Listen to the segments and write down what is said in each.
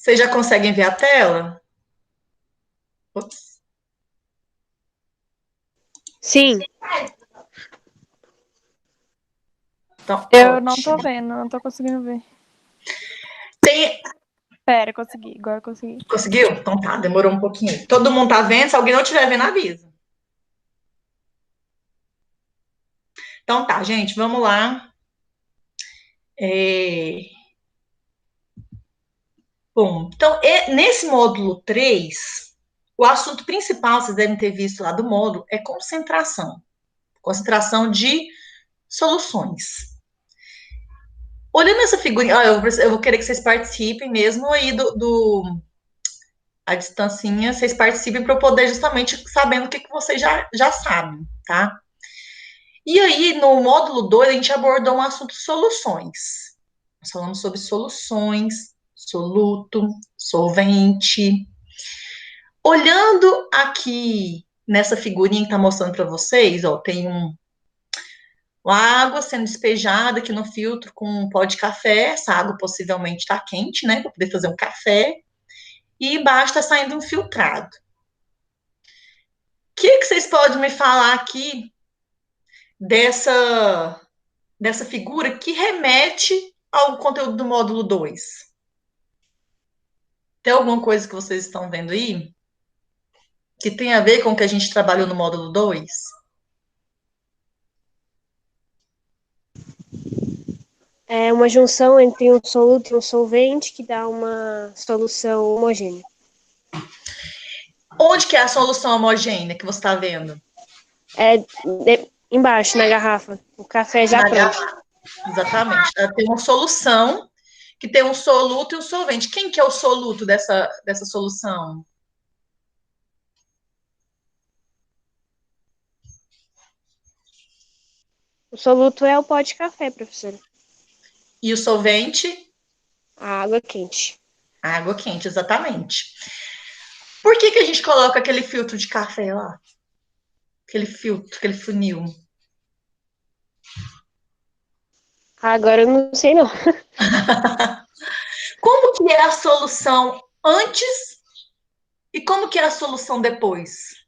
Vocês já conseguem ver a tela? Ops. Sim. Então, Eu não tô ótimo. vendo, não tô conseguindo ver. Tem... Pera, consegui, agora consegui. Conseguiu? Então tá, demorou um pouquinho. Todo mundo tá vendo? Se alguém não estiver vendo, avisa. Então tá, gente, vamos lá. Bom, então, nesse módulo 3, o assunto principal, vocês devem ter visto lá do módulo, é concentração. Concentração de soluções. Olhando essa figurinha, eu vou querer que vocês participem mesmo aí a distancinha, vocês participem para eu poder justamente sabendo o que vocês já sabem, tá? E aí, no módulo 2, a gente abordou um assunto soluções. Nós falamos sobre soluções, soluto, solvente. Olhando aqui nessa figurinha que está mostrando para vocês, ó, tem uma água sendo despejada aqui no filtro com um pó de café. Essa água possivelmente está quente, né, para poder fazer um café. E embaixo está saindo um filtrado. O que vocês podem me falar aqui dessa figura que remete ao conteúdo do módulo 2? Tem alguma coisa que vocês estão vendo aí que tem a ver com o que a gente trabalhou no módulo 2? É uma junção entre um soluto e um solvente que dá uma solução homogênea. Onde que é a solução homogênea que você está vendo? Embaixo, na garrafa. O café já pronto. Garrafa. Exatamente. Ela tem uma solução que tem um soluto e um solvente. Quem que é o soluto dessa solução? O soluto é o pó de café, professora. E o solvente? A água quente. A água quente, exatamente. Por que a gente coloca aquele filtro de café lá? Aquele filtro, aquele funil. Agora eu não sei, não. Como que é a solução antes e como que é a solução depois?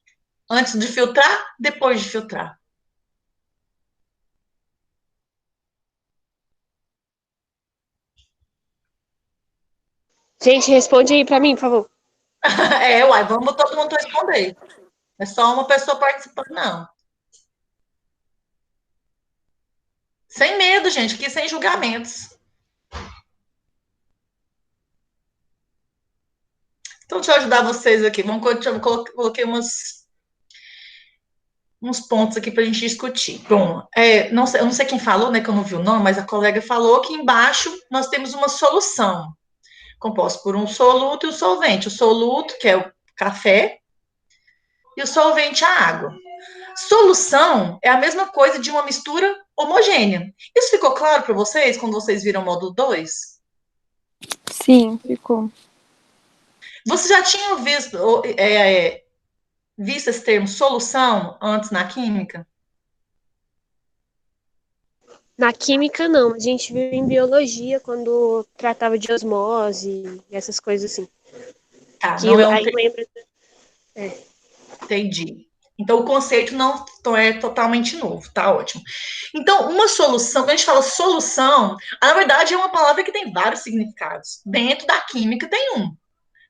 Antes de filtrar, depois de filtrar. Gente, responde aí pra mim, por favor. Vamos todo mundo responder. É só uma pessoa participando, não. Sem medo, gente, aqui sem julgamentos. Então, deixa eu ajudar vocês aqui. Eu coloquei uns pontos aqui para a gente discutir. Bom, eu não sei quem falou, né, que eu não vi o nome, mas a colega falou que embaixo nós temos uma solução, composta por um soluto e um solvente. O soluto, que é o café, e o solvente, a água. Solução é a mesma coisa de uma mistura homogênea. Isso ficou claro para vocês quando vocês viram o módulo 2? Sim, ficou. Vocês já tinham visto esse termo solução antes na química? Na química, não. A gente viu em biologia quando tratava de osmose e essas coisas assim. Tá, Que não é um aí termo. lembra. Entendi. Então, o conceito não é totalmente novo, tá ótimo. Então, uma solução, quando a gente fala solução, na verdade é uma palavra que tem vários significados. Dentro da química tem um,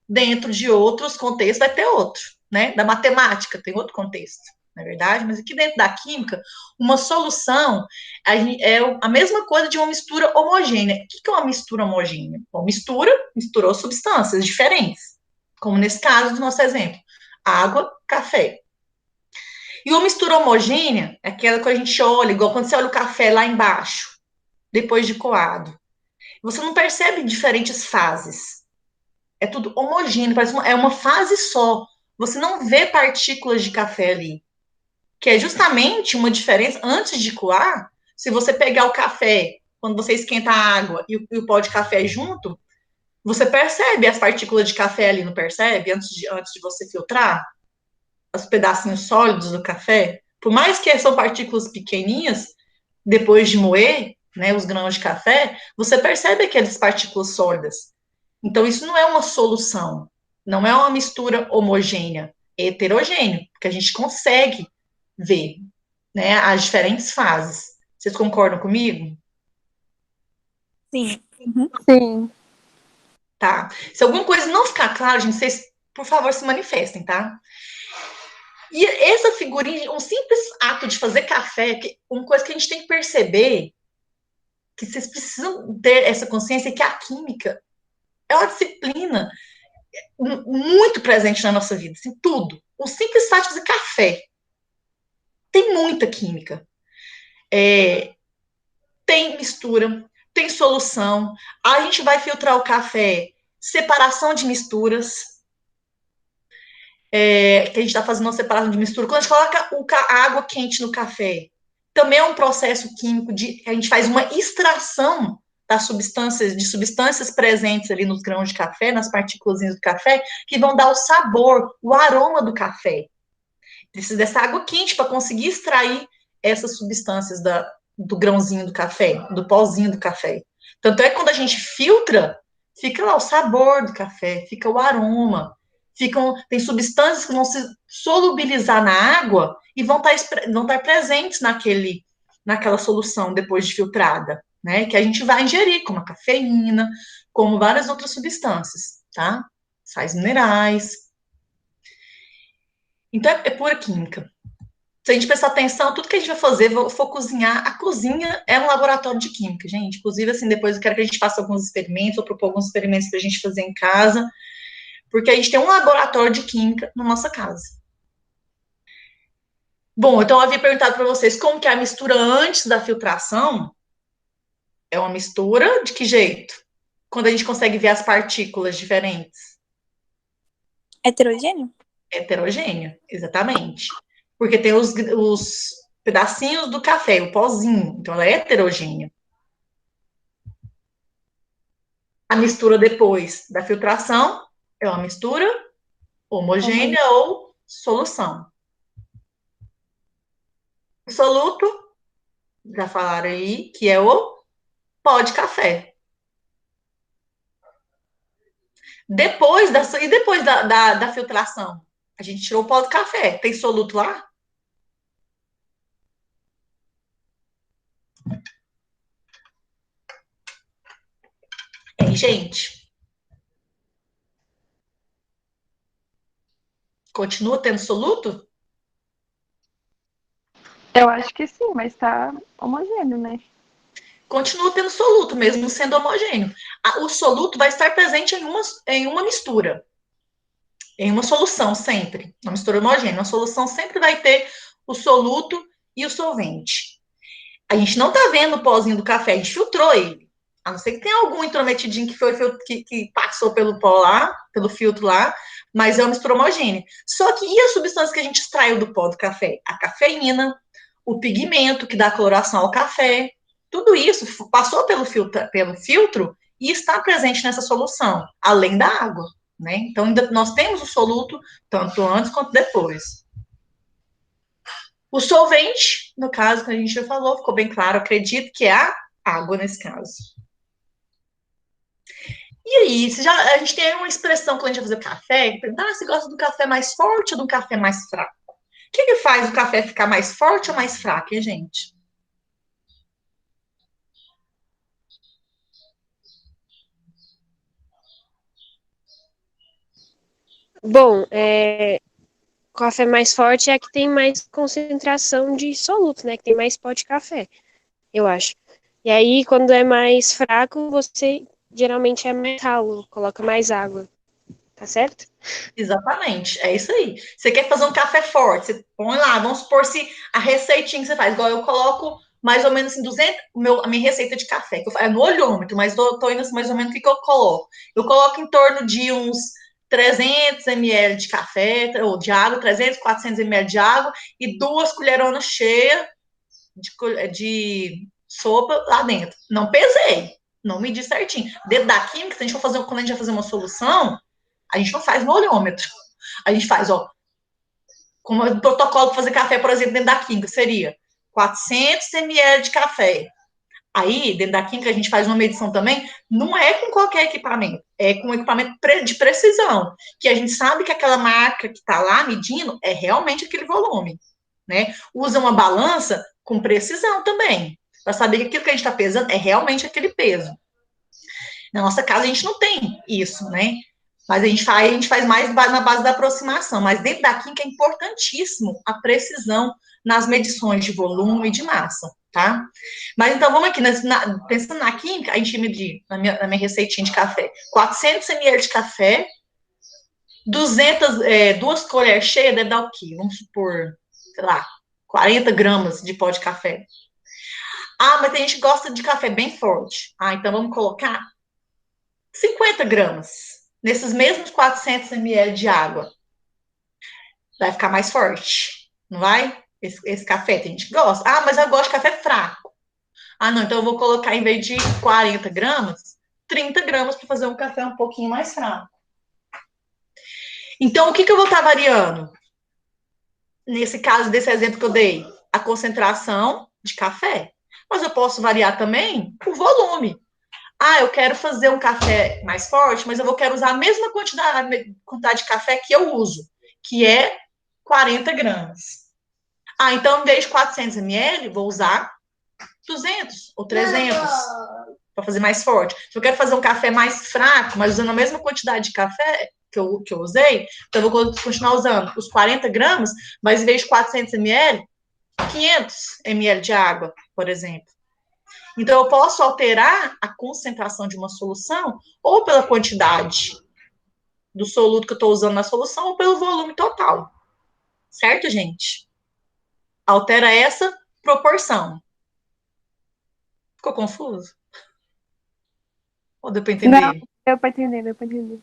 dentro de outros contextos vai ter outro, né? Da matemática tem outro contexto, não é verdade? Mas aqui dentro da química, uma solução é a mesma coisa de uma mistura homogênea. O que é uma mistura homogênea? Bom, misturou substâncias diferentes, como nesse caso do nosso exemplo, água, café. E uma mistura homogênea é aquela que a gente olha, igual quando você olha o café lá embaixo, depois de coado. Você não percebe diferentes fases. É tudo homogêneo, é uma fase só. Você não vê partículas de café ali. Que é justamente uma diferença antes de coar. Se você pegar o café, quando você esquenta a água e o pó de café junto, você percebe as partículas de café ali, não percebe? Antes de você filtrar? Os pedacinhos sólidos do café, por mais que são partículas pequenininhas, depois de moer, né, os grãos de café, você percebe aquelas partículas sólidas. Então, isso não é uma solução, não é uma mistura homogênea, é heterogêneo, porque a gente consegue ver, né, as diferentes fases. Vocês concordam comigo? Sim. Uhum. Sim. Tá. Se alguma coisa não ficar clara, gente, vocês, por favor, se manifestem, tá? E essa figurinha, um simples ato de fazer café, uma coisa que a gente tem que perceber, que vocês precisam ter essa consciência, é que a química é uma disciplina muito presente na nossa vida, assim, tudo. O simples fato de fazer café tem muita química. Tem mistura, tem solução. A gente vai filtrar o café, separação de misturas, que a gente está fazendo uma separação de mistura. Quando a gente coloca a água quente no café, também é um processo químico de a gente faz uma extração das substâncias, de substâncias presentes ali nos grãos de café, nas partículas do café, que vão dar o sabor, o aroma do café. Precisa dessa água quente para conseguir extrair essas substâncias do grãozinho do café, do pozinho do café. Tanto é que quando a gente filtra, fica lá o sabor do café, fica o aroma, tem substâncias que vão se solubilizar na água e vão estar presentes naquela solução depois de filtrada, né? Que a gente vai ingerir, como a cafeína, como várias outras substâncias, tá? Sais minerais. Então, é pura química. Se a gente prestar atenção, tudo que a gente vai fazer, for cozinhar, a cozinha é um laboratório de química, gente. Inclusive, assim, depois eu quero que a gente faça alguns experimentos, ou propor alguns experimentos para a gente fazer em casa, porque a gente tem um laboratório de química na nossa casa. Bom, então eu havia perguntado para vocês como que é a mistura antes da filtração. É uma mistura de que jeito? Quando a gente consegue ver as partículas diferentes. Heterogêneo? Heterogênea, exatamente. Porque tem os pedacinhos do café, o pozinho. Então, ela é heterogênea. A mistura depois da filtração é uma mistura homogênea ou solução. O soluto, já falaram aí, que é o pó de café. Depois da filtração, a gente tirou o pó do café. Tem soluto lá? Gente, continua tendo soluto? Eu acho que sim, mas tá homogêneo, né? Continua tendo soluto, mesmo sendo homogêneo. O soluto vai estar presente em uma mistura, em uma solução sempre. Uma mistura homogênea. Uma solução sempre vai ter o soluto e o solvente. A gente não tá vendo o pozinho do café, a gente filtrou ele. A não ser que tenha algum intrometidinho que passou pelo pó lá, pelo filtro lá, mas é uma mistura homogênea. Só que e a substância que a gente extraiu do pó do café? A cafeína, o pigmento que dá coloração ao café, tudo isso passou pelo filtro e está presente nessa solução, além da água, né? Então, nós temos o soluto tanto antes quanto depois. O solvente, no caso que a gente já falou, ficou bem claro, acredito que é a água nesse caso. E aí, a gente tem uma expressão quando a gente vai fazer café, você gosta do café mais forte ou do café mais fraco? O que faz o café ficar mais forte ou mais fraco, hein, gente? Bom, café mais forte é a que tem mais concentração de soluto, né? Que tem mais pó de café, eu acho. E aí, quando é mais fraco, você geralmente é mais ralo, coloca mais água. Tá certo? Exatamente, é isso aí. Você quer fazer um café forte, você põe lá, vamos supor se a receitinha que você faz, igual eu coloco mais ou menos assim, 200, a minha receita de café, que eu faço, é no olhômetro, mas tô indo assim, mais ou menos o que eu coloco. Eu coloco em torno de uns 300 ml de café, ou de água, 300, 400 ml de água, e 2 colheronas cheias de sopa lá dentro. Não pesei, não medi certinho. Dentro da química, se a gente for fazer, quando a gente vai fazer uma solução, a gente não faz no olhômetro. A gente faz, ó, como o protocolo para fazer café, por exemplo, dentro da química, seria 400 ml de café. Aí, dentro da química, a gente faz uma medição também, não é com qualquer equipamento, é com um equipamento de precisão, que a gente sabe que aquela marca que está lá medindo é realmente aquele volume, né? Usa uma balança com precisão também, para saber que aquilo que a gente está pesando é realmente aquele peso. Na nossa casa, a gente não tem isso, né? Mas a gente faz mais na base da aproximação. Mas dentro da química é importantíssimo a precisão nas medições de volume e de massa, tá? Mas então vamos aqui, pensando na química, a gente medir, na minha receitinha de café, 400 ml de café, 2 colheres cheias deve dar o quê? Vamos supor, sei lá, 40 gramas de pó de café. Ah, mas tem gente que gosta de café bem forte. Ah, então vamos colocar 50 gramas nesses mesmos 400 ml de água. Vai ficar mais forte, não vai? Esse café, tem gente que gosta. Ah, mas eu gosto de café fraco. Ah, não, então eu vou colocar, em vez de 40 gramas, 30 gramas para fazer um café um pouquinho mais fraco. Então, o que eu vou estar variando? Nesse caso, desse exemplo que eu dei, a concentração de café. Mas eu posso variar também o volume. Ah, eu quero fazer um café mais forte, mas eu quero usar a mesma quantidade de café que eu uso, que é 40 gramas. Ah, então, em vez de 400 ml, vou usar 200 ou 300 para fazer mais forte. Se eu quero fazer um café mais fraco, mas usando a mesma quantidade de café que eu usei, então eu vou continuar usando os 40 gramas, mas em vez de 400 ml, 500 ml de água, por exemplo. Então, eu posso alterar a concentração de uma solução ou pela quantidade do soluto que eu estou usando na solução ou pelo volume total. Certo, gente? Altera essa proporção. Ficou confuso? Ou deu para entender? Não, deu para entender, deu para entender.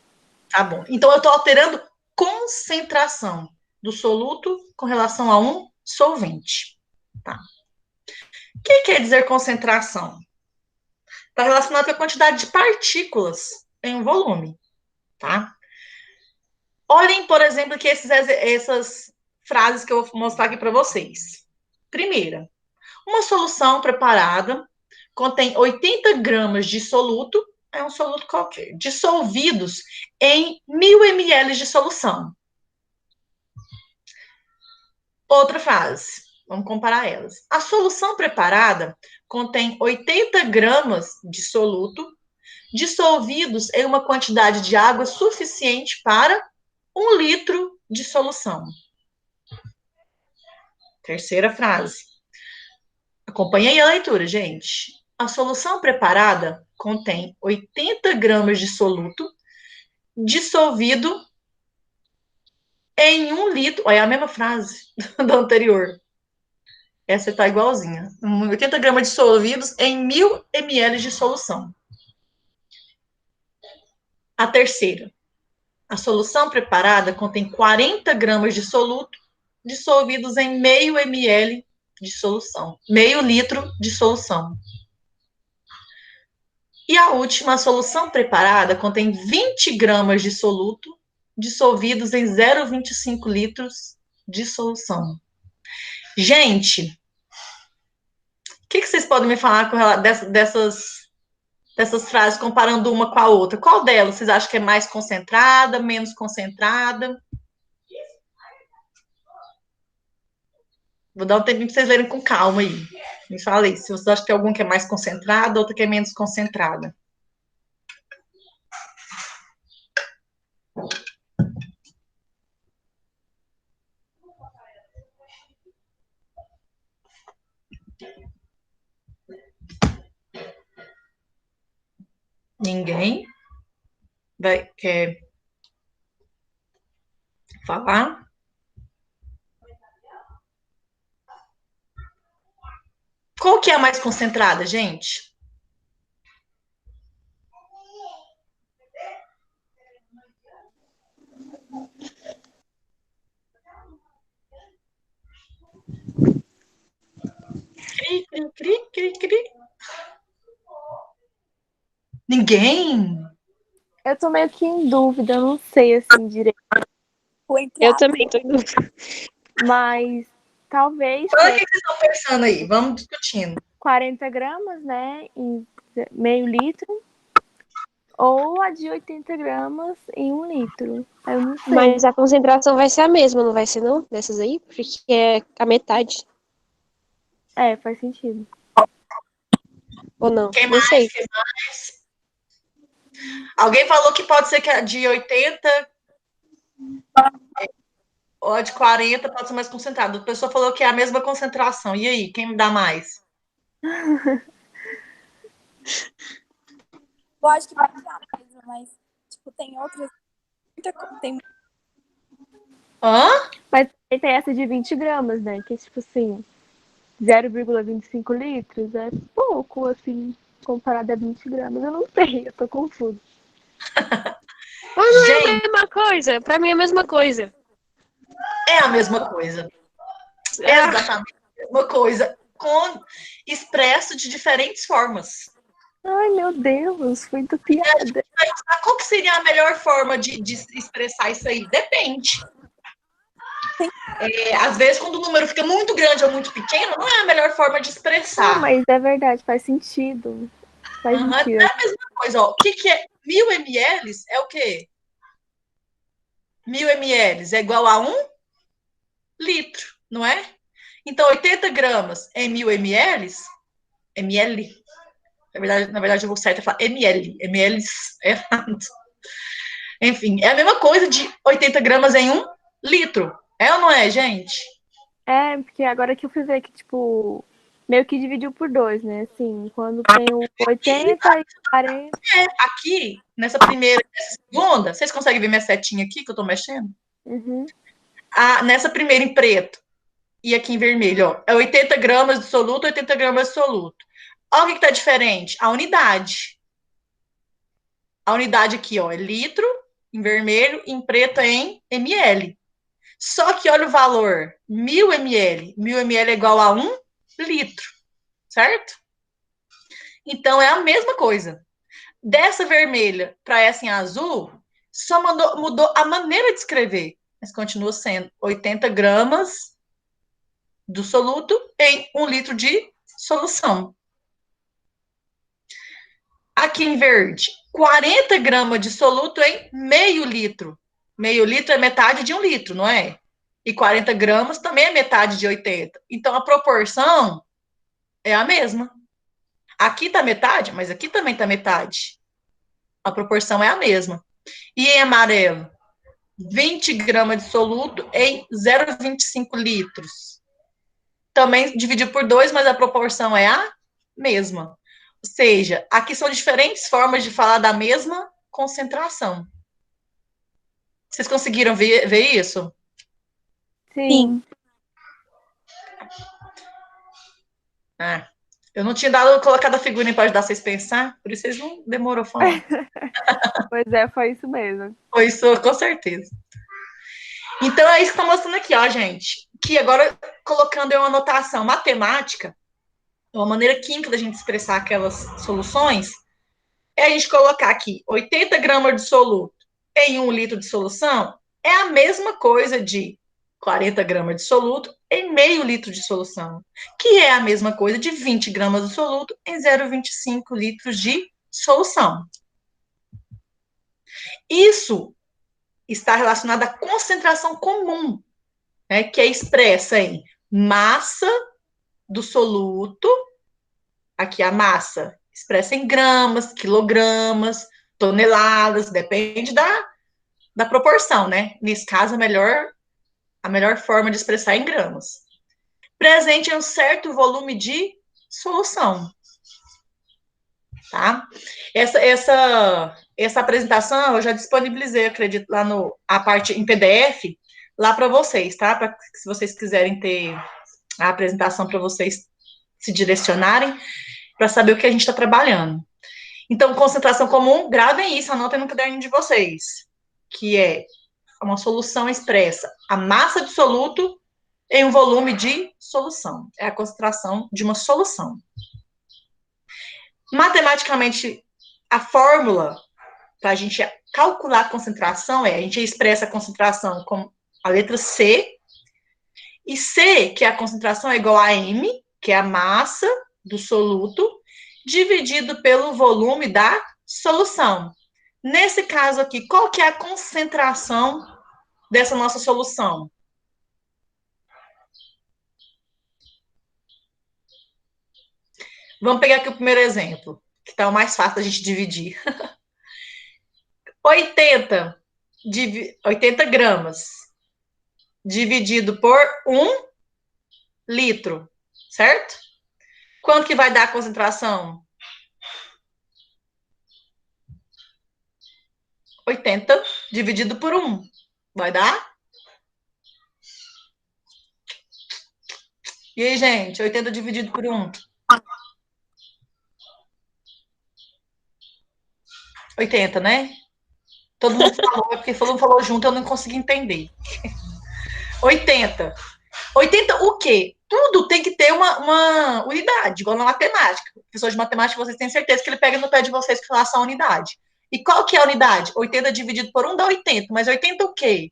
Tá bom. Então, eu estou alterando concentração do soluto com relação a um solvente. Tá. O que quer dizer concentração? Está relacionado com a quantidade de partículas em um volume. Tá? Olhem, por exemplo, aqui essas frases que eu vou mostrar aqui para vocês. Primeira, uma solução preparada contém 80 gramas de soluto, é um soluto qualquer, dissolvidos em 1000 ml de solução. Outra frase, vamos comparar elas. A solução preparada contém 80 gramas de soluto, dissolvidos em uma quantidade de água suficiente para 1 litro de solução. Terceira frase. Acompanhe a leitura, gente. A solução preparada contém 80 gramas de soluto dissolvido em 1 litro. Olha, é a mesma frase da anterior. Essa está igualzinha. 80 gramas dissolvidos em 1000 ml de solução. A terceira. A solução preparada contém 40 gramas de soluto dissolvidos em meio ml de solução. Meio litro de solução. E a última, a solução preparada contém 20 gramas de soluto dissolvidos em 0,25 litros de solução. Gente, o que vocês podem me falar com dessas frases comparando uma com a outra? Qual delas vocês acham que é mais concentrada, menos concentrada? Vou dar um tempinho para vocês lerem com calma aí. Me fala aí, se vocês acham que algum que é mais concentrada, outra que é menos concentrada. Ninguém quer falar? Qual que é a mais concentrada, gente? Cri, cri, cri, cri, cri. Ninguém? Eu tô meio que em dúvida, eu não sei assim direito. Eu também tô em dúvida. Mas talvez. Olha o que vocês estão pensando aí, vamos discutindo. 40 gramas, né, em meio litro, ou a de 80 gramas em 1 litro. Eu não sei. Mas a concentração vai ser a mesma, não vai ser não? Dessas aí? Porque é a metade. Faz sentido. Ou não? Quem Não mais? sei. Quem mais? Alguém falou que pode ser que a de 80 ou a de 40 pode ser mais concentrada. A pessoa falou que é a mesma concentração. E aí, quem me dá mais? Eu acho que pode dar mesmo, mas, tipo, tem outras. Tem. Hã? Mas tem essa de 20 gramas, né? Que é tipo assim, 0,25 litros é pouco, assim, comparado a 20 gramas. Eu não sei, eu tô confusa. Mas não é a Gente, mesma coisa. Pra mim é a mesma coisa. é a mesma coisa. Exatamente a mesma coisa. Expresso de diferentes formas. Ai, meu Deus, foi do piada. Qual que seria a melhor forma de expressar isso aí? Depende. Às vezes, quando o número fica muito grande ou muito pequeno, não é a melhor forma de Não, expressar. mas é verdade, faz sentido. Faz É sentido. a mesma coisa. Ó. O que é 1000 ml? É o quê? 1000 ml é igual a 1 litro, não é? Então, 80 gramas em 1000 ml, ml, na verdade eu vou certo falar ml, ml é errado. Enfim, é a mesma coisa de 80 gramas em 1 litro. É ou não é, gente? É, porque agora que eu fui ver que, tipo, meio que dividiu por dois, né? Assim, quando tem o 80 e 40. Aqui, nessa primeira e nessa segunda, vocês conseguem ver minha setinha aqui que eu tô mexendo? Uhum. Nessa primeira em preto e aqui em vermelho, ó, é 80 gramas de soluto, 80 gramas de soluto. Olha o que está diferente, a unidade. A unidade aqui, ó, é litro, em vermelho, em preto é em ml. Só que olha o valor, 1000 ml. 1000 ml é igual a 1 litro, certo? Então, é a mesma coisa. Dessa vermelha para essa em azul, só mudou a maneira de escrever, mas continua sendo 80 gramas do soluto em 1 litro de solução. Aqui em verde, 40 gramas de soluto em meio litro. Meio litro é metade de 1 litro, não é? E 40 gramas também é metade de 80. Então, a proporção é a mesma. Aqui está metade, mas aqui também está metade. A proporção é a mesma. E em amarelo, 20 gramas de soluto em 0,25 litros. Também dividiu por 2, mas a proporção é a mesma. Ou seja, aqui são diferentes formas de falar da mesma concentração. Vocês conseguiram ver isso? Sim. Eu não tinha colocado a figurinha para ajudar vocês a pensar, por isso vocês não demorou a falar. Pois é, foi isso mesmo. Foi isso, com certeza. Então, é isso que está mostrando aqui, ó, gente. Que agora, colocando em uma anotação matemática, uma maneira química da gente expressar aquelas soluções, é a gente colocar aqui 80 gramas de soluto em 1 litro de solução, é a mesma coisa de 40 gramas de soluto em meio litro de solução, que é a mesma coisa de 20 gramas de soluto em 0,25 litros de solução. Isso está relacionado à concentração comum, né, que é expressa em massa do soluto, aqui a massa expressa em gramas, quilogramas, toneladas, depende da proporção, né? Nesse caso, a melhor forma de expressar é em gramas. Presente em um certo volume de solução. Tá? Essa apresentação eu já disponibilizei, acredito, lá a parte em PDF, lá para vocês, tá? Para se vocês quiserem ter a apresentação para vocês se direcionarem, para saber o que a gente está trabalhando. Então, concentração comum, gravem isso, anotem no caderno de vocês, que é uma solução expressa a massa de soluto em um volume de solução. É a concentração de uma solução. Matematicamente, a fórmula para a gente calcular a concentração a gente expressa a concentração com a letra C, e C, que é a concentração, é igual a M, que é a massa, do soluto dividido pelo volume da solução. Nesse caso aqui, qual que é a concentração dessa nossa solução? Vamos pegar aqui o primeiro exemplo, que está o mais fácil da gente dividir. 80 gramas dividido por 1 litro, certo? Quanto que vai dar a concentração? 80 dividido por 1. Vai dar? E aí, gente? 80 dividido por 1. 80, né? Todo mundo falou, é porque todo mundo falou junto, eu não consegui entender. 80. 80 o quê? Tudo tem que ter uma unidade, igual na matemática. O professor de matemática, vocês têm certeza que ele pega no pé de vocês que faça a unidade. E qual que é a unidade? 80 dividido por 1 dá 80. Mas 80 o quê?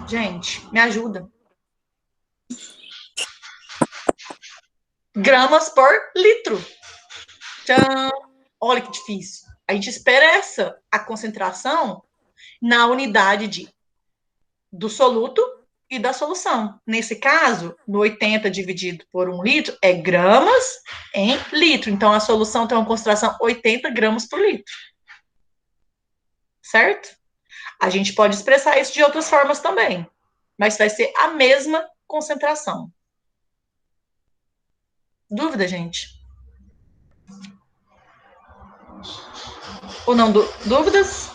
Gente, me ajuda. Gramas por litro. Tchan! Olha que difícil. A gente expressa a concentração na unidade do soluto e da solução. Nesse caso, no 80 dividido por 1 litro, é gramas em litro. Então, a solução tem uma concentração 80 gramas por litro. Certo? A gente pode expressar isso de outras formas também, mas vai ser a mesma concentração. Dúvida, gente? Ou não? Dúvidas?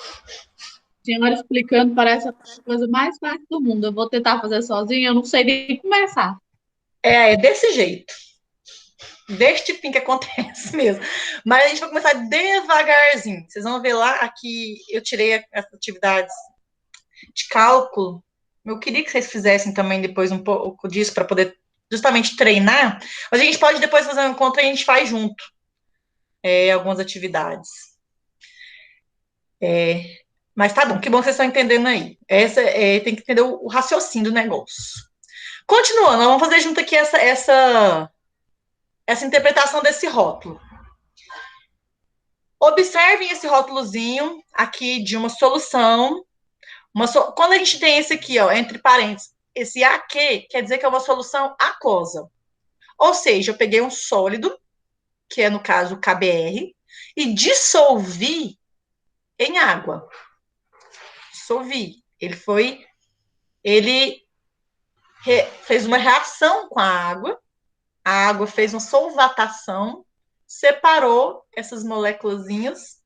Senhora explicando, parece a coisa mais fácil do mundo. Eu vou tentar fazer sozinha, eu não sei nem começar. É desse jeito. Desse tipinho que acontece mesmo. Mas a gente vai começar devagarzinho. Vocês vão ver lá, aqui eu tirei as atividades de cálculo. Eu queria que vocês fizessem também depois um pouco disso para poder justamente treinar. Mas a gente pode depois fazer um encontro e a gente faz junto algumas atividades. Mas tá bom, que bom que vocês estão entendendo aí. Tem que entender o raciocínio do negócio. Continuando, vamos fazer junto aqui essa interpretação desse rótulo. Observem esse rótulozinho aqui de uma solução. Quando a gente tem esse aqui, ó, entre parênteses, esse AQ quer dizer que é uma solução aquosa. Ou seja, eu peguei um sólido, que é no caso o KBr, e dissolvi em água. Dissolvi. Ele fez uma reação com a água fez uma solvatação, separou essas moléculazinhas,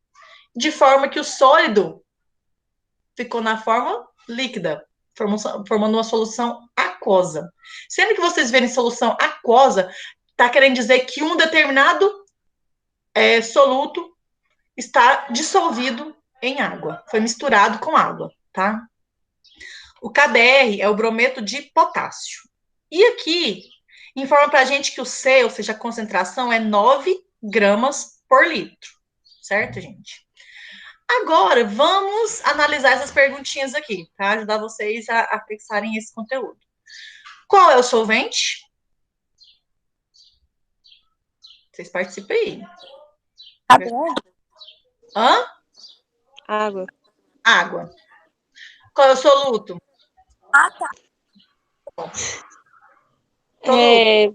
de forma que o sólido ficou na forma líquida, formando uma solução aquosa. Sempre que vocês verem solução aquosa, está querendo dizer que um determinado soluto está dissolvido em água, foi misturado com água, tá? O KBr é o brometo de potássio. E aqui, informa para a gente que o C, ou seja, a concentração, é 9 gramas por litro. Certo, gente? Agora, vamos analisar essas perguntinhas aqui, para ajudar vocês a fixarem esse conteúdo. Qual é o solvente? Vocês participem aí. Hã? Água. Água. Qual é o soluto? Tá.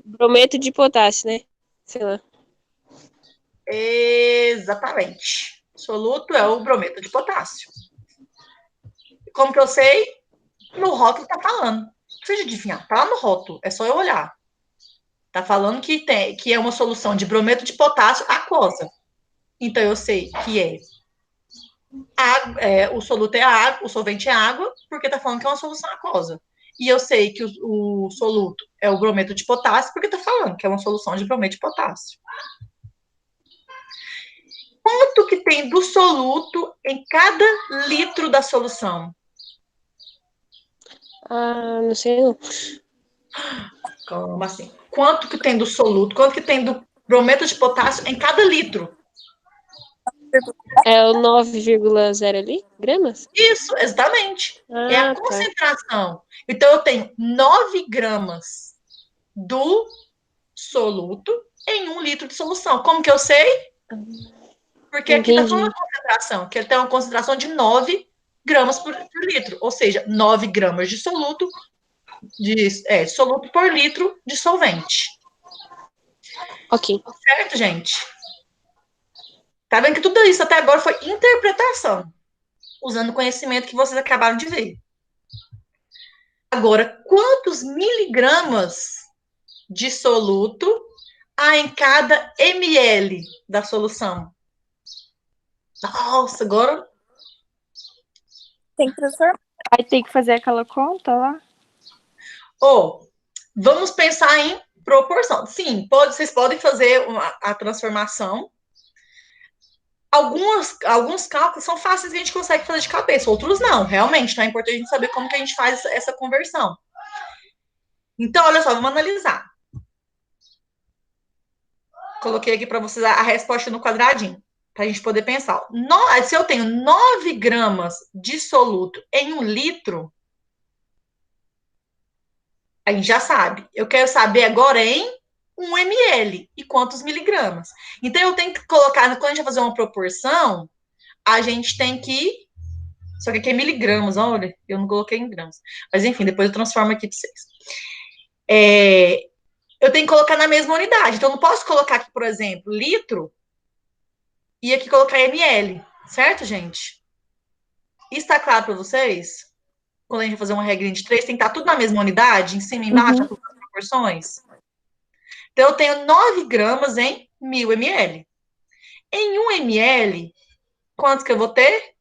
Brometo de potássio, né? Sei lá. Exatamente. Soluto é o brometo de potássio. Como que eu sei? No rótulo tá falando. Não precisa adivinhar, tá lá no rótulo, é só eu olhar. Tá falando que é uma solução de brometo de potássio aquosa. Então eu sei que o soluto é água, o solvente é água, porque tá falando que é uma solução aquosa. E eu sei que o soluto é o brometo de potássio, porque tá falando que é uma solução de brometo de potássio. Quanto que tem do soluto em cada litro da solução? Não sei não. Como assim? Quanto que tem do soluto? Quanto que tem do brometo de potássio em cada litro? É o 9,0 ali, gramas? Isso, exatamente. É a Ah, tá. concentração. Então, eu tenho 9 gramas do soluto em 1 litro de solução. Como que eu sei? Porque aqui está falando Entendi. a concentração, que ele tem uma concentração de 9 gramas por litro. Ou seja, 9 gramas de soluto, soluto por litro de solvente. Ok. Certo, gente? Tá vendo que tudo isso até agora foi interpretação, usando o conhecimento que vocês acabaram de ver. Agora, quantos miligramas de soluto há em cada ml da solução? Nossa, agora Tem que transformar. Aí tem que fazer aquela conta lá. vamos pensar em proporção. Sim, vocês podem fazer a transformação. Alguns cálculos são fáceis que a gente consegue fazer de cabeça, outros não, realmente, tá? É importante a gente saber como que a gente faz essa conversão. Então, olha só, vamos analisar. Coloquei aqui para vocês a resposta no quadradinho, para a gente poder pensar. Se eu tenho 9 gramas de soluto em 1 litro, a gente já sabe. Eu quero saber agora em 1 ml e quantos miligramas. Então, eu tenho que colocar, quando a gente vai fazer uma proporção, a gente tem que. Só que aqui é miligramas, olha, eu não coloquei em gramas. Mas, enfim, depois eu transformo aqui para vocês. Eu tenho que colocar na mesma unidade. Então, eu não posso colocar aqui, por exemplo, litro e aqui colocar ml. Certo, gente? Isso está claro para vocês? Quando a gente vai fazer uma regrinha de 3, tem que estar tudo na mesma unidade, em cima e embaixo, tudo nas proporções. Então, eu tenho 9 gramas em 1000 ml. Em 1 ml, quantos que eu vou ter?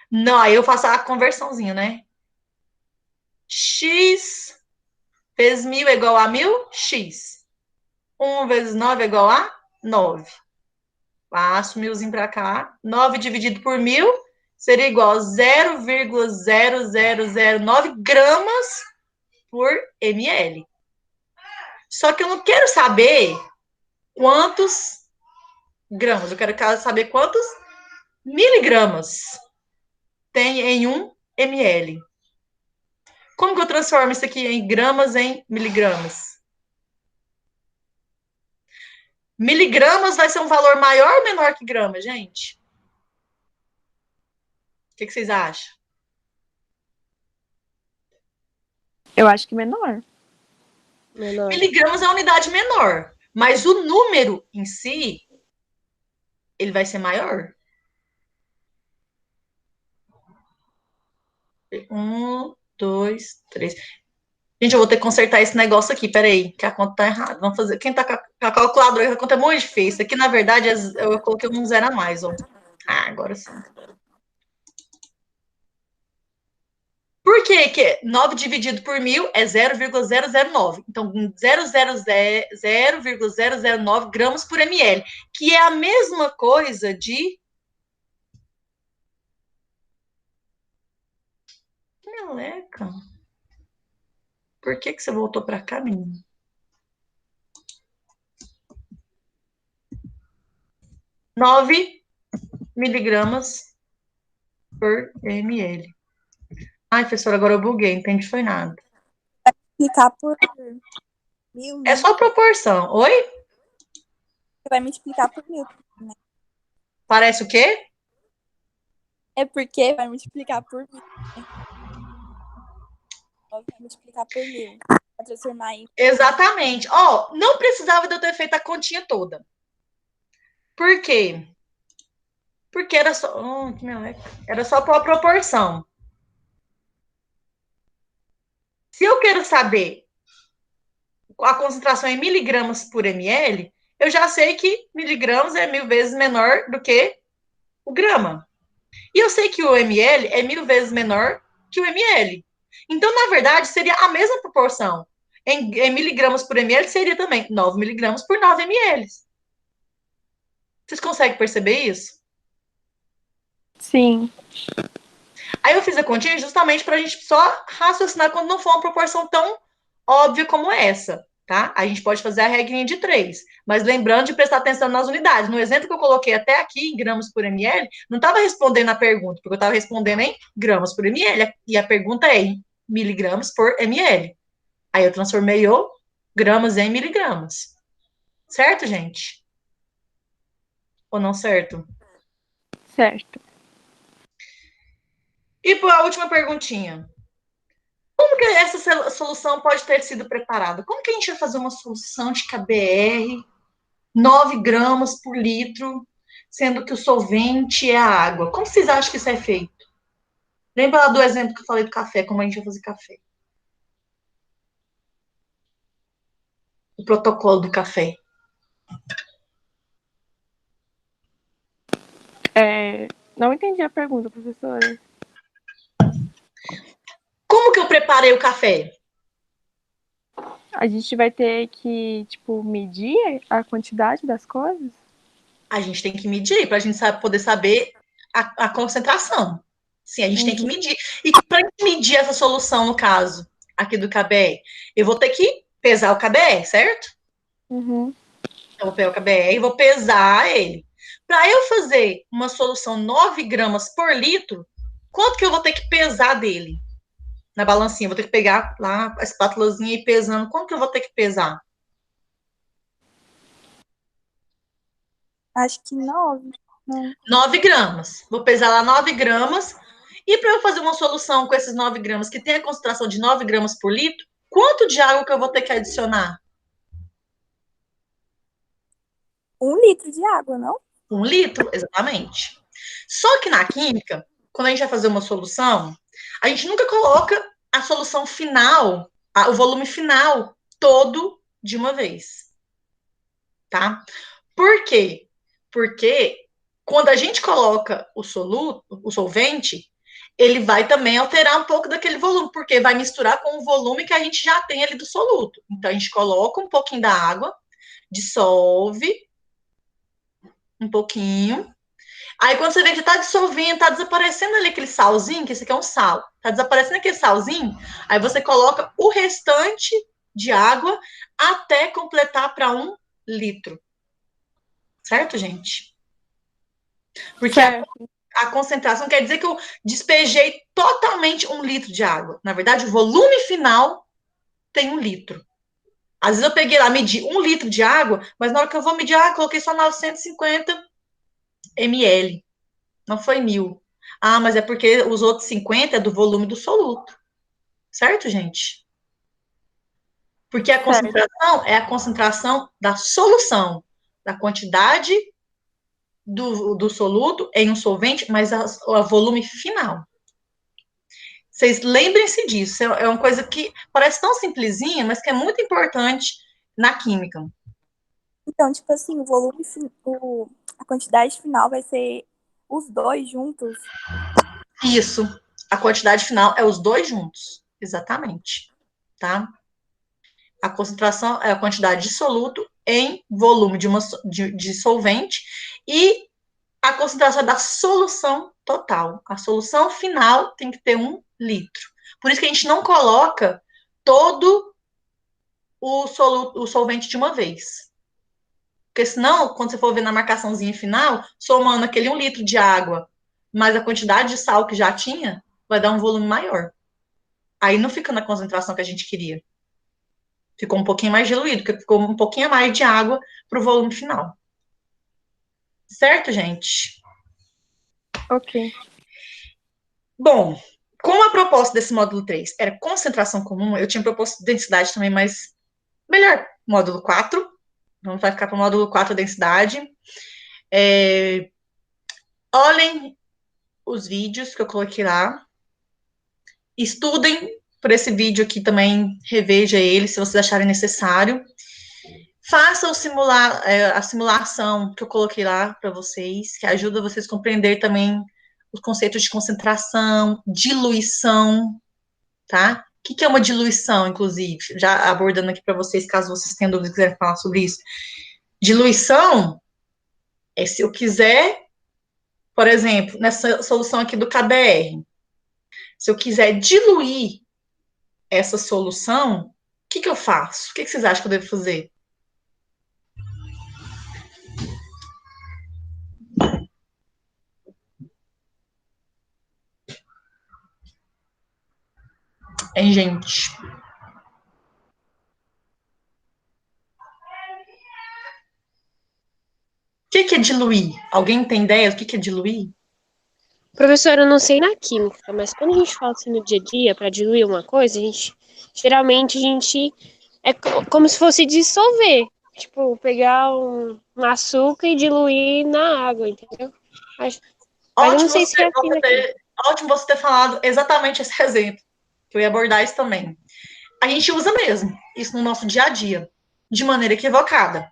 Não, aí eu faço a conversãozinha, né? X vezes 1000 é igual a 1000, X. 1 vezes 9 é igual a 9. Passo 1000zinho para cá. 9 dividido por 1000 seria igual a 0,0009 gramas por ml. Só que eu não quero saber quantos gramas, eu quero saber quantos miligramas tem em 1 ml. Como que eu transformo isso aqui em gramas em miligramas? Miligramas vai ser um valor maior ou menor que gramas, gente? O que vocês acham? Eu acho que menor. Menor. Miligramas é a unidade menor, mas o número em si, ele vai ser maior. 1, 2, 3. Gente, eu vou ter que consertar esse negócio aqui, peraí, que a conta tá errada. Vamos fazer. Quem tá com a calculadora, a conta é muito difícil. Aqui, na verdade, eu coloquei um zero a mais, ó. Agora sim. Por que 9 dividido por 1000 é 0,009? Então, 0,009 gramas por ml, que é a mesma coisa de... Meleca. Por que você voltou para cá, menina? 9 miligramas por ml. Ai, professora, agora eu buguei, não entendi foi nada. Multiplicar por 1000, né? É só proporção. Oi? Você vai multiplicar por 1000. Né? Parece o quê? É porque vai multiplicar por 1000. Né? Vai multiplicar por 1000. Vai transformar em... Exatamente. Ó, não precisava de eu ter feito a continha toda. Por quê? Porque era só... que meleca. Era só por proporção. Se eu quero saber a concentração em miligramas por ml, eu já sei que miligramas é 1000 vezes menor do que o grama. E eu sei que o ml é 1000 vezes menor que o ml. Então, na verdade, seria a mesma proporção. Em miligramas por ml seria também 9 miligramas por 9 ml. Vocês conseguem perceber isso? Sim. Aí eu fiz a continha justamente para a gente só raciocinar quando não for uma proporção tão óbvia como essa, tá? A gente pode fazer a regrinha de 3, mas lembrando de prestar atenção nas unidades. No exemplo que eu coloquei até aqui, em gramas por ml, não estava respondendo a pergunta, porque eu estava respondendo em gramas por ml, e a pergunta é em miligramas por ml. Aí eu transformei o gramas em miligramas. Certo, gente? Ou não certo? Certo. E para a última perguntinha. Como que essa solução pode ter sido preparada? Como que a gente vai fazer uma solução de KBR 9 gramas por litro, sendo que o solvente é a água? Como vocês acham que isso é feito? Lembra lá do exemplo que eu falei do café, como a gente vai fazer café? O protocolo do café. Não entendi a pergunta, professora. Como que eu preparei o café? A gente vai ter que, tipo, medir a quantidade das coisas? A gente tem que medir para a gente poder saber a concentração. Sim, a gente tem que medir. E para medir essa solução, no caso aqui do KBR, eu vou ter que pesar o KBR, certo? Uhum. Eu vou pegar o KBR e vou pesar ele. Para eu fazer uma solução 9 gramas por litro, quanto que eu vou ter que pesar dele? Na balancinha, vou ter que pegar lá a espátulazinha e ir pesando. Quanto que eu vou ter que pesar? Acho que 9. Não. 9 gramas. Vou pesar lá 9 gramas. E para eu fazer uma solução com esses 9 gramas, que tem a concentração de 9 gramas por litro, quanto de água que eu vou ter que adicionar? 1 litro de água, não? 1 litro, exatamente. Só que na química, quando a gente vai fazer uma solução, a gente nunca coloca a solução final, o volume final todo de uma vez. Tá? Por quê? Porque quando a gente coloca o soluto, o solvente, ele vai também alterar um pouco daquele volume, porque vai misturar com o volume que a gente já tem ali do soluto. Então a gente coloca um pouquinho da água, dissolve um pouquinho. Aí quando você vê que tá dissolvendo, tá desaparecendo ali aquele salzinho, que esse aqui é um sal, tá desaparecendo aquele salzinho, aí você coloca o restante de água até completar para 1 litro. Certo, gente? Porque a concentração quer dizer que eu despejei totalmente 1 litro de água. Na verdade, o volume final tem 1 litro. Às vezes eu peguei lá, medi 1 litro de água, mas na hora que eu vou medir, coloquei só 950 ml. Não foi 1.000. Ah, mas é porque os outros 50 é do volume do soluto. Certo, gente? Porque a concentração é a concentração da solução, da quantidade do soluto em um solvente, mas o volume final. Vocês lembrem-se disso. É uma coisa que parece tão simplesinha, mas que é muito importante na química. Então, tipo assim, o volume, a quantidade final vai ser os dois juntos. Isso. A quantidade final é os dois juntos. Exatamente. Tá? A concentração é a quantidade de soluto em volume de solvente e a concentração da solução total. A solução final tem que ter 1 litro. Por isso que a gente não coloca todo o solvente de uma vez. Porque senão, quando você for ver na marcaçãozinha final, somando aquele 1 litro de água, mais a quantidade de sal que já tinha, vai dar um volume maior. Aí não fica na concentração que a gente queria. Ficou um pouquinho mais diluído, porque ficou um pouquinho mais de água para o volume final. Certo, gente? Ok. Bom, como a proposta desse módulo 3 era concentração comum, eu tinha proposto densidade também, mas melhor, módulo 4. Vamos ficar para o módulo 4, densidade. Olhem os vídeos que eu coloquei lá. Estudem por esse vídeo aqui também, reveja ele, se vocês acharem necessário. Faça a simulação que eu coloquei lá para vocês, que ajuda vocês a compreender também os conceitos de concentração, diluição, tá? O que é uma diluição, inclusive? Já abordando aqui para vocês, caso vocês tenham dúvidas e quiserem falar sobre isso. Diluição é se eu quiser, por exemplo, nessa solução aqui do KBR, se eu quiser diluir essa solução, o que eu faço? O que vocês acham que eu devo fazer? Hein, gente? O que é diluir? Alguém tem ideia do que é diluir? Professora, eu não sei na química, mas quando a gente fala assim no dia a dia, para diluir uma coisa, geralmente a gente como se fosse dissolver. Tipo, pegar um açúcar e diluir na água, entendeu? Mas eu não Ótimo sei se é assim na química. ótimo você ter falado exatamente esse exemplo, que eu ia abordar isso também. A gente usa mesmo isso no nosso dia a dia, de maneira equivocada.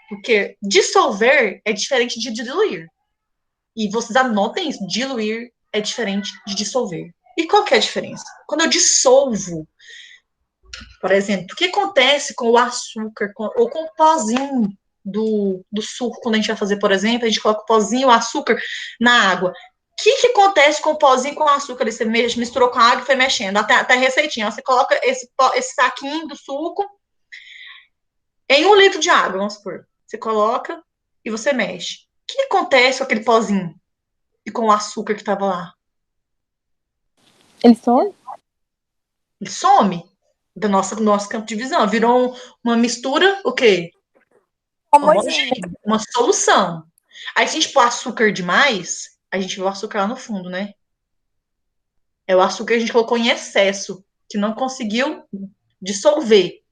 Porque dissolver é diferente de diluir. E vocês anotem isso, diluir é diferente de dissolver. E qual que é a diferença? Quando eu dissolvo, por exemplo, o que acontece com o açúcar ou com o pozinho do suco, quando a gente vai fazer, por exemplo, a gente coloca o pozinho e o açúcar na água. O que acontece com o pozinho e com o açúcar? Você misturou com a água e foi mexendo. Até a receitinha. Você coloca esse saquinho do suco em 1 litro de água, vamos supor. Você coloca e você mexe. O que acontece com aquele pozinho e com o açúcar que estava lá? Ele some? Ele some do nosso campo de visão. Virou uma mistura, o quê? Homogêneo. Uma solução. Aí, se a gente pôr açúcar demais, a gente vê o açúcar lá no fundo, né? É o açúcar que a gente colocou em excesso, que não conseguiu dissolver.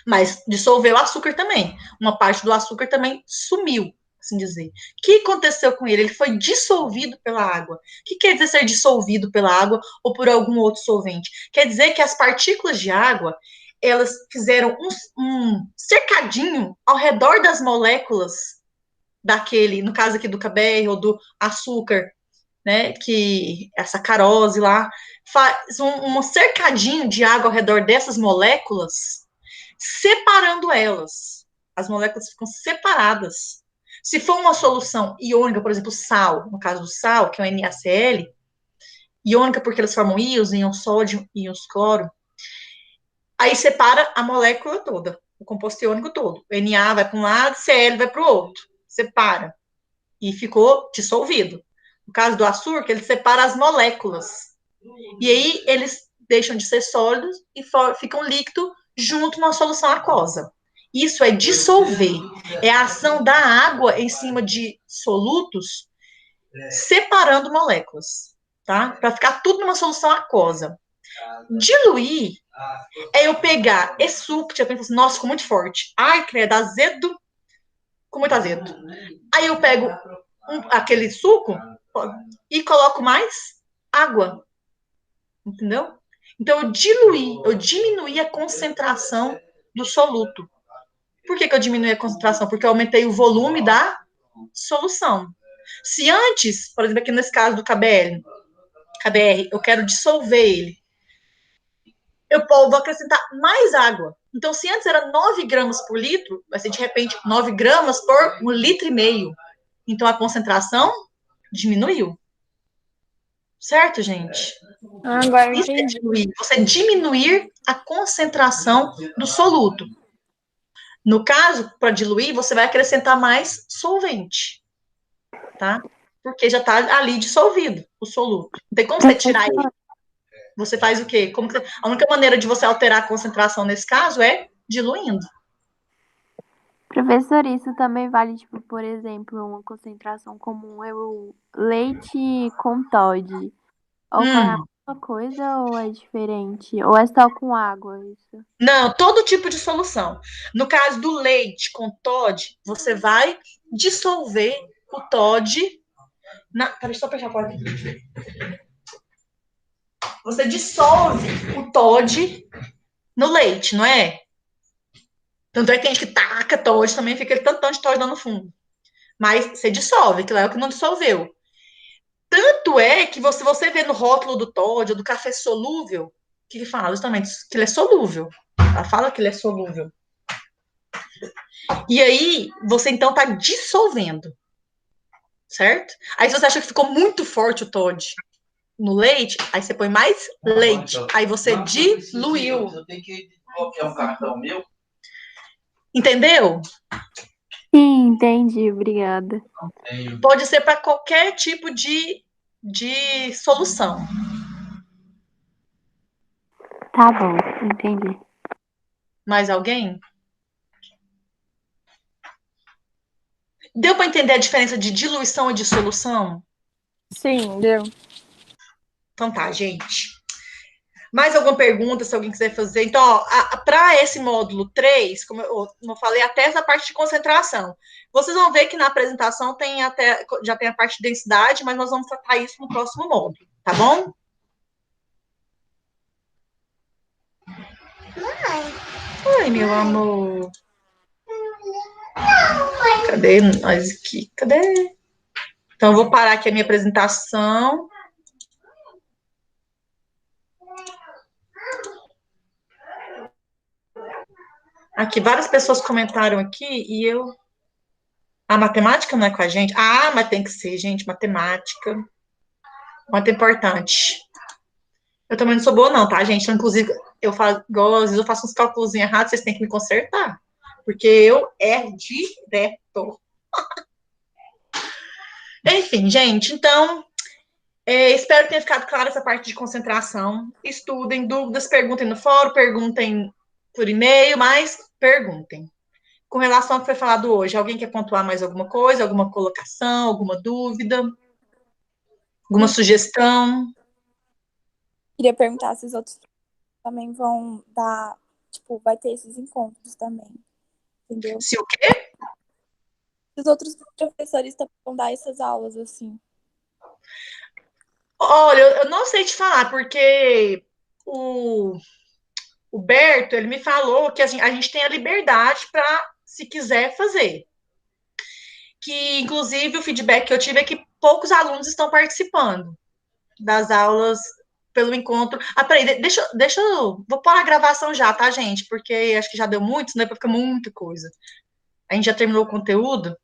Mas dissolveu o açúcar também. Uma parte do açúcar também sumiu, assim dizer. O que aconteceu com ele? Ele foi dissolvido pela água. O que quer dizer ser dissolvido pela água ou por algum outro solvente? Quer dizer que as partículas de água, elas fizeram um cercadinho ao redor das moléculas daquele, no caso aqui do KBR ou do açúcar, né, que a sacarose lá, faz um cercadinho de água ao redor dessas moléculas, separando elas. As moléculas ficam separadas. Se for uma solução iônica, por exemplo, sal, no caso do sal, que é o NaCl, iônica porque eles formam íons, íon sódio e íons cloro, aí separa a molécula toda, o composto iônico todo. O Na vai para um lado, Cl vai para o outro. Separa. E ficou dissolvido. No caso do açúcar, ele separa as moléculas. E aí eles deixam de ser sólidos e ficam líquido junto numa solução aquosa. Isso é dissolver. É a ação da água em cima de solutos, separando moléculas, tá? Para ficar tudo numa solução aquosa. Diluir é eu pegar esse suco, que já pensa assim, nossa, ficou muito forte. Ai, credo, azedo, ficou muito azedo. Aí eu pego aquele suco e coloco mais água, entendeu? Então eu diminuí a concentração do soluto. Por que eu diminuí a concentração? Porque eu aumentei o volume da solução. Se antes, por exemplo, aqui nesse caso do KBR, eu quero dissolver ele, eu vou acrescentar mais água. Então, se antes era 9 gramas por litro, vai ser de repente 9 gramas por 1,5 litro. Então, a concentração diminuiu. Certo, gente? Agora eu Isso é entendi. diluir. Você diminuir a concentração do soluto. No caso, para diluir, você vai acrescentar mais solvente, tá? Porque já está ali dissolvido o soluto. Não tem como você tirar ele. Você faz o quê? A única maneira de você alterar a concentração nesse caso é diluindo. Professor, isso também vale, tipo, por exemplo, uma concentração comum é o leite com Toddy. Ocorre a mesma coisa ou é diferente? Ou é só com água isso? Não, todo tipo de solução. No caso do leite com Toddy, você vai dissolver o Toddy Peraí, só fechar a porta aqui. Você dissolve o Toddy no leite, não é? Tanto é que tem gente que taca Toddy também, fica aquele tantão de Toddy lá no fundo. Mas você dissolve, que lá é o que não dissolveu. Tanto é que você vê no rótulo do Toddy ou do café solúvel, que fala justamente que ele é solúvel. Ela fala que ele é solúvel. E aí, você então está dissolvendo. Certo? Aí, se você acha que ficou muito forte o Toddy no leite, aí você põe mais leite. Aí você diluiu. Quer um cartão meu? Entendeu? Sim, entendi, obrigada. Pode ser para qualquer tipo de solução. Tá bom, entendi. Mais alguém? Deu para entender a diferença de diluição e dissolução? Sim, deu. Então tá, gente. Mais alguma pergunta, se alguém quiser fazer? Então, para esse módulo 3, como eu falei, até essa parte de concentração. Vocês vão ver que na apresentação já tem a parte de densidade, mas nós vamos tratar isso no próximo módulo, tá bom? Ai, meu amor. Cadê nós aqui? Cadê? Então, eu vou parar aqui a minha apresentação. Aqui, várias pessoas comentaram aqui e eu... A matemática não é com a gente? Ah, mas tem que ser, gente, matemática. Muito importante. Eu também não sou boa, não, tá, gente? Então, inclusive, eu faço, às vezes eu faço uns cálculos errados, vocês têm que me consertar. Porque eu erro direto. Enfim, gente, então, espero que tenha ficado clara essa parte de concentração. Estudem, dúvidas, perguntem no fórum, perguntem por e-mail, mas perguntem. Com relação ao que foi falado hoje, alguém quer pontuar mais alguma coisa, alguma colocação, alguma dúvida, alguma sugestão? Queria perguntar se os outros também vão dar, tipo, vai ter esses encontros também, entendeu? Se o quê? Se os outros professores também vão dar essas aulas, assim. Olha, eu não sei te falar, porque o Berto, ele me falou que assim, a gente tem a liberdade para, se quiser, fazer. Que, inclusive, o feedback que eu tive é que poucos alunos estão participando das aulas pelo encontro. Ah, peraí, deixa eu... Vou pôr a gravação já, tá, gente? Porque acho que já deu muito, né? Pra ficar muita coisa. A gente já terminou o conteúdo.